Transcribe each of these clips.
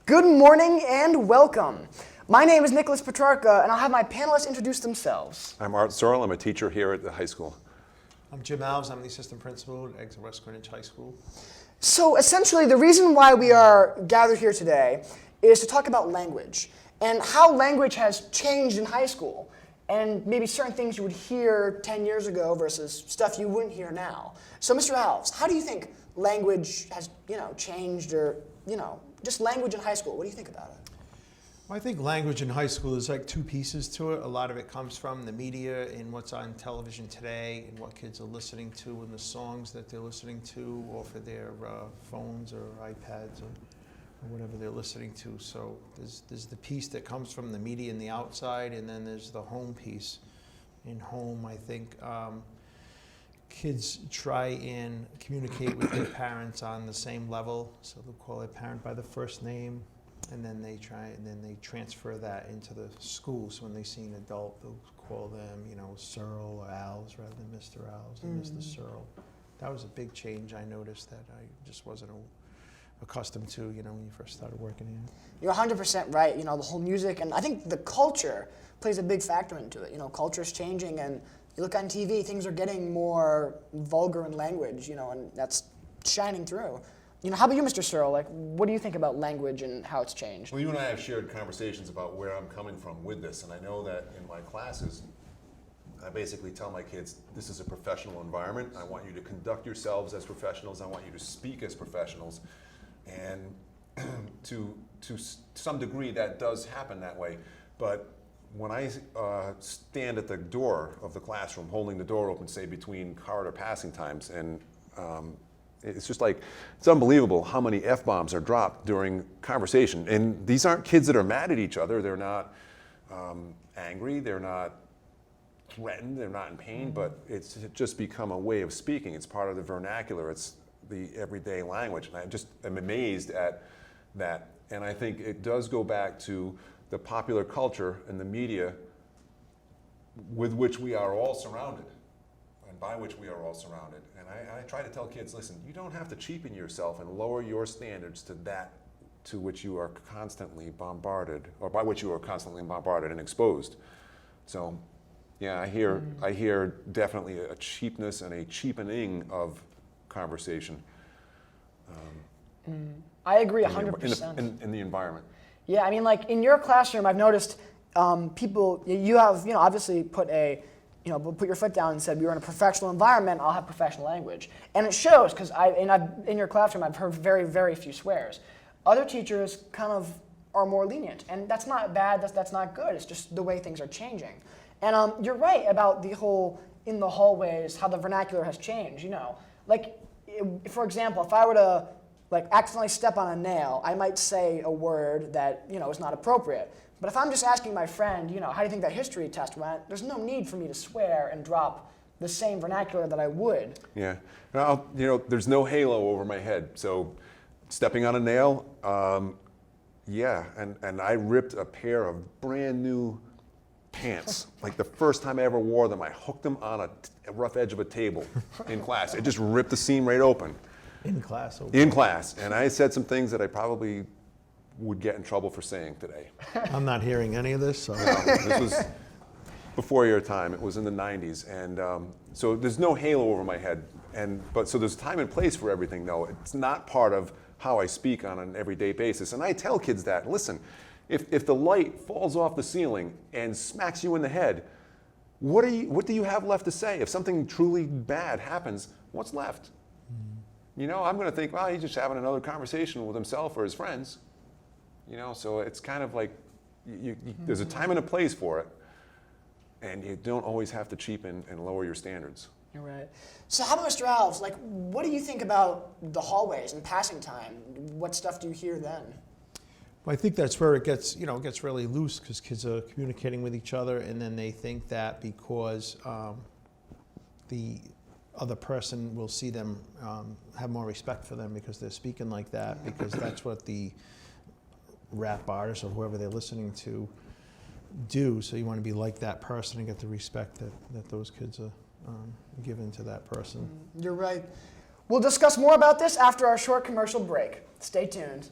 Good morning and welcome. My name is Nicholas Petrarca, and I'll have my panelists introduce themselves. I'm Art Searle. I'm a teacher here at the high school. I'm Jim Alves. I'm the assistant principal at Exeter West Greenwich High School. So essentially, the reason why we are gathered here today is to talk about language and how language has changed in high school, and maybe certain things you would hear 10 years ago versus stuff you wouldn't hear now. So Mr. Alves, how do you think language has changed, or just language in high school? What do you think about it? Well, I think language in high school is like two pieces to it. A lot of it comes from the media and what's on television today and what kids are listening to and the songs that they're listening to off of their phones or iPads or whatever they're listening to. So there's the piece that comes from the media and the outside, and then there's the home piece. In home, I think kids try and communicate with their parents on the same level. So they'll call their parent by the first name, and then they transfer that into the schools. When they see an adult, they'll call them, Searle or Alves rather than Mr. Alves and Mr. Searle. That was a big change I noticed that I just wasn't accustomed to, when you first started working here. You're 100% right. The whole music, and I think the culture plays a big factor into it. Culture is changing, and you look on TV, things are getting more vulgar in language, and that's shining through. How about you, Mr. Searle? What do you think about language and how it's changed? Well, you and I have shared conversations about where I'm coming from with this, and I know that in my classes, I basically tell my kids, this is a professional environment. I want you to conduct yourselves as professionals. I want you to speak as professionals. And to some degree, that does happen that way. But when I stand at the door of the classroom, holding the door open, say, between corridor passing times, and it's just it's unbelievable how many F-bombs are dropped during conversation. And these aren't kids that are mad at each other. They're not angry. They're not threatened. They're not in pain. But it's just become a way of speaking. It's part of the vernacular. It's the everyday language. And I just am amazed at that. And I think it does go back to the popular culture and the media with which we are all surrounded, and by which we are all surrounded. And I try to tell kids, listen, you don't have to cheapen yourself and lower your standards to that to which you are constantly bombarded, or by which you are constantly bombarded and exposed. So, yeah, I hear definitely a cheapness and a cheapening of conversation. I agree 100%. In the environment. Yeah, I mean, in your classroom, I've noticed people, you have, obviously put your foot down and said, we were in a professional environment, I'll have professional language. And it shows, because in your classroom, I've heard very, very few swears. Other teachers kind of are more lenient, and that's not bad, that's not good, it's just the way things are changing. And you're right about the whole, in the hallways, how the vernacular has changed, for example, if I were to accidentally step on a nail, I might say a word that, is not appropriate. But if I'm just asking my friend, how do you think that history test went, there's no need for me to swear and drop the same vernacular that I would. Yeah. There's no halo over my head. So stepping on a nail, yeah. And I ripped a pair of brand new pants. The first time I ever wore them, I hooked them on a rough edge of a table in class. It just ripped the seam right open. In class. Okay. In class. And I said some things that I probably would get in trouble for saying today. I'm not hearing any of this. So. This was before your time. It was in the 90s. And so there's no halo over my head. So there's time and place for everything, though. It's not part of how I speak on an everyday basis. And I tell kids that, listen, if the light falls off the ceiling and smacks you in the head, what do you have left to say? If something truly bad happens, what's left? I'm going to think, well, he's just having another conversation with himself or his friends. So it's kind of there's a time and a place for it, and you don't always have to cheapen and lower your standards. You're right. So how about Mr. Alves? What do you think about the hallways and passing time? What stuff do you hear then? Well, I think that's where it gets, gets really loose, because kids are communicating with each other, and then they think that because the other person will see them, have more respect for them because they're speaking like that, because that's what the rap artists or whoever they're listening to do. So you want to be like that person and get the respect that those kids are given to that person. You're right. We'll discuss more about this after our short commercial break. Stay tuned.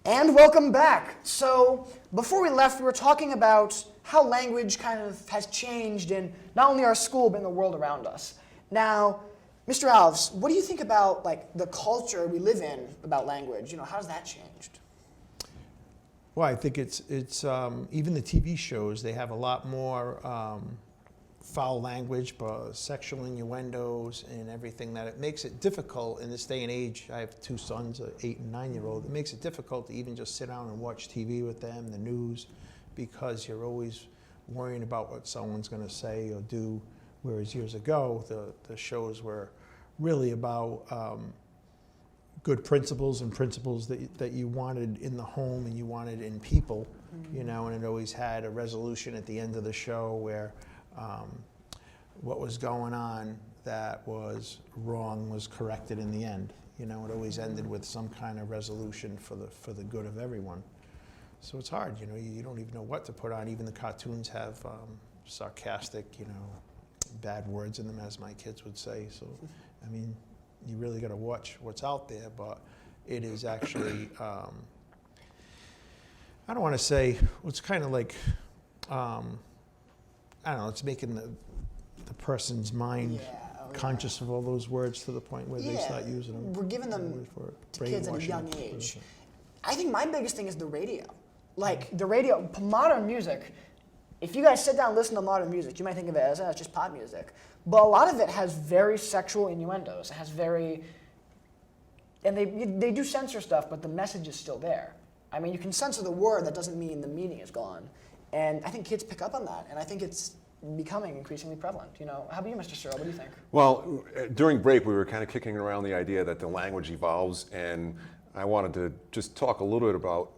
And welcome back. So before we left, we were talking about how language kind of has changed in not only our school, but in the world around us. Now, Mr. Alves, what do you think about like the culture we live in about language? You know, how's that changed? Well, I think it's even the TV shows, they have a lot more foul language, but sexual innuendos and everything, that it makes it difficult in this day and age. I have two sons, an 8 and 9-year-old. It makes it difficult to even just sit down and watch TV with them, the news, because you're always worrying about what someone's going to say or do. Whereas years ago, the shows were really about good principles and principles that you wanted in the home and you wanted in people, you know, and it always had a resolution at the end of the show where what was going on that was wrong was corrected in the end. You know, it always ended with some kind of resolution for the good of everyone. So it's hard, you know, you don't even know what to put on. Even the cartoons have sarcastic, you know, bad words in them, as my kids would say. So, I mean, you really got to watch what's out there, but it is actually, I don't want to say, it's kind of like, I don't know, it's making the person's mind conscious of all those words to the point where they start using them. We're giving them to kids at a young age. I think my biggest thing is the radio. Like the radio, modern music, if you guys sit down and listen to modern music, you might think of it as it's just pop music. But a lot of it has very sexual innuendos. It has very, and they do censor stuff, but the message is still there. I mean, you can censor the word, that doesn't mean the meaning is gone. And I think kids pick up on that, and I think it's becoming increasingly prevalent. You know, how about you, Mr. Searle? What do you think? Well, during break, we were kind of kicking around the idea that the language evolves, and I wanted to just talk a little bit about,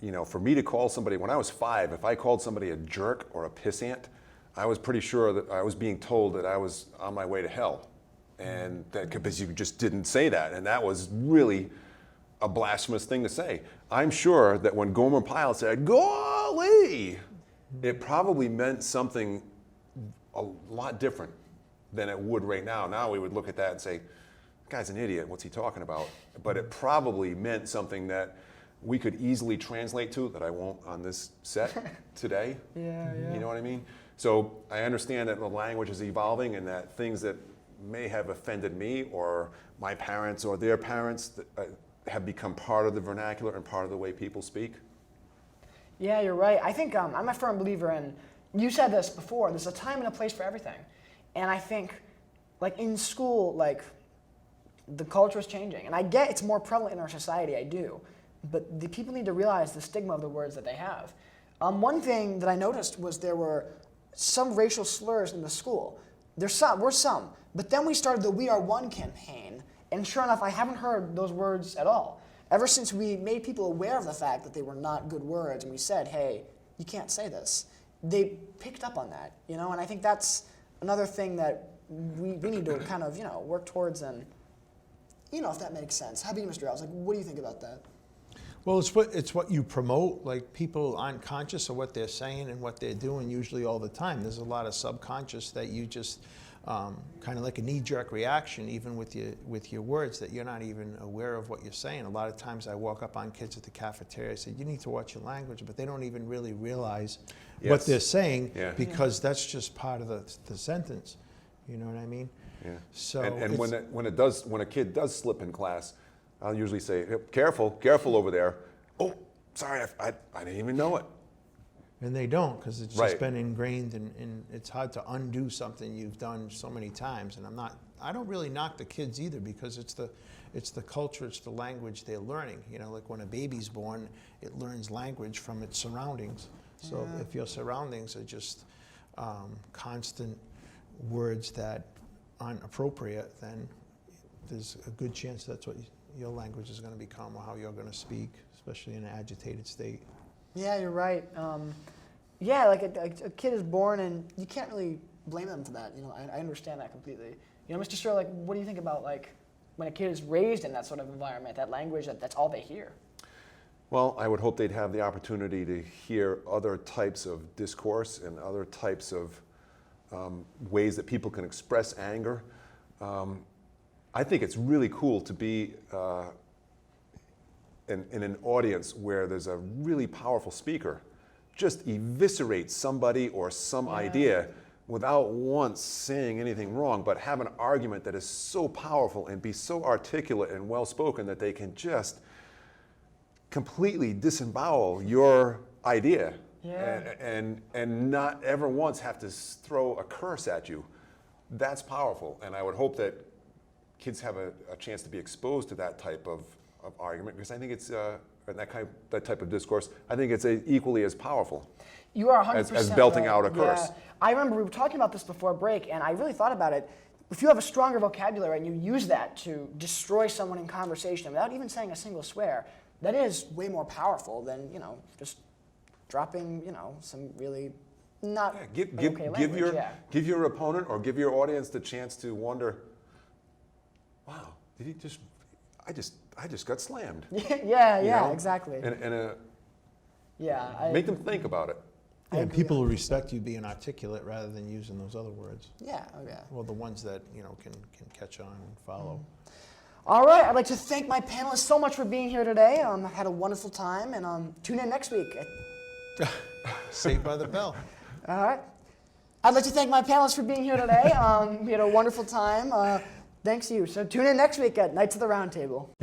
you know, for me to call somebody, when I was 5, if I called somebody a jerk or a pissant, I was pretty sure that I was being told that I was on my way to hell. And that because you just didn't say that, and that was really a blasphemous thing to say. I'm sure that when Gomer Pyle said, golly, it probably meant something a lot different than it would right now. Now we would look at that and say, that guy's an idiot, what's he talking about? But it probably meant something that we could easily translate to, that I won't on this set today. Yeah. You know what I mean? So I understand that the language is evolving and that things that may have offended me or my parents or their parents have become part of the vernacular and part of the way people speak. Yeah, you're right. I think I'm a firm believer in, you said this before, there's a time and a place for everything. And I think, like in school, like the culture is changing. And I get it's more prevalent in our society, I do. But the people need to realize the stigma of the words that they have. One thing that I noticed was there were some racial slurs in the school. Were some. But then we started the We Are One campaign. And sure enough, I haven't heard those words at all. Ever since we made people aware of the fact that they were not good words, and we said, hey, you can't say this, they picked up on that, you know? And I think that's another thing that we need to kind of, you know, work towards, and, you know, if that makes sense. How about you, Mr. Alves? Like, what do you think about that? Well, it's what you promote. Like, people aren't conscious of what they're saying and what they're doing usually all the time. There's a lot of subconscious that you just kind of like a knee-jerk reaction, even with your words, that you're not even aware of what you're saying. A lot of times I walk up on kids at the cafeteria, I say, you need to watch your language, but they don't even really realize what they're saying, because that's just part of the sentence. You know what I mean? Yeah. So and when a kid does slip in class, I'll usually say, careful over there. Oh, sorry, I didn't even know it. And they don't, because it's just been ingrained, and it's hard to undo something you've done so many times. And I don't really knock the kids either, because it's the culture, it's the language they're learning. You know, like when a baby's born, it learns language from its surroundings. So if your surroundings are just constant words that aren't appropriate, then there's a good chance that's what your language is going to become, or how you're going to speak, especially in an agitated state. Yeah, you're right. Yeah, like a kid is born, and you can't really blame them for that. You know, I understand that completely. You know, Mr. Searle, like, what do you think about like when a kid is raised in that sort of environment, that language, that's all they hear? Well, I would hope they'd have the opportunity to hear other types of discourse and other types of ways that people can express anger. I think it's really cool to be in an audience where there's a really powerful speaker just eviscerate somebody or some idea without once saying anything wrong, but have an argument that is so powerful and be so articulate and well-spoken that they can just completely disembowel your idea and not ever once have to throw a curse at you. That's powerful, and I would hope that kids have a chance to be exposed to that type of argument, because I think it's that type of discourse, I think it's equally as powerful. You are 100% as belting right. out a curse. Yeah. I remember we were talking about this before break, and I really thought about it. If you have a stronger vocabulary and you use that to destroy someone in conversation without even saying a single swear, that is way more powerful than, you know, just dropping, you know, some really not okay language. Give your opponent or give your audience the chance to wonder, wow, did he just, I just got slammed. Yeah, exactly. Make them think about it. And people will respect you being articulate rather than using those other words. Yeah. Well, the ones that, you know, can catch on and follow. All right, I'd like to thank my panelists so much for being here today. I had a wonderful time, and tune in next week. Saved by the bell. All right. I'd like to thank my panelists for being here today. We had a wonderful time. Thanks to you. So tune in next week at Knights of the Round Table.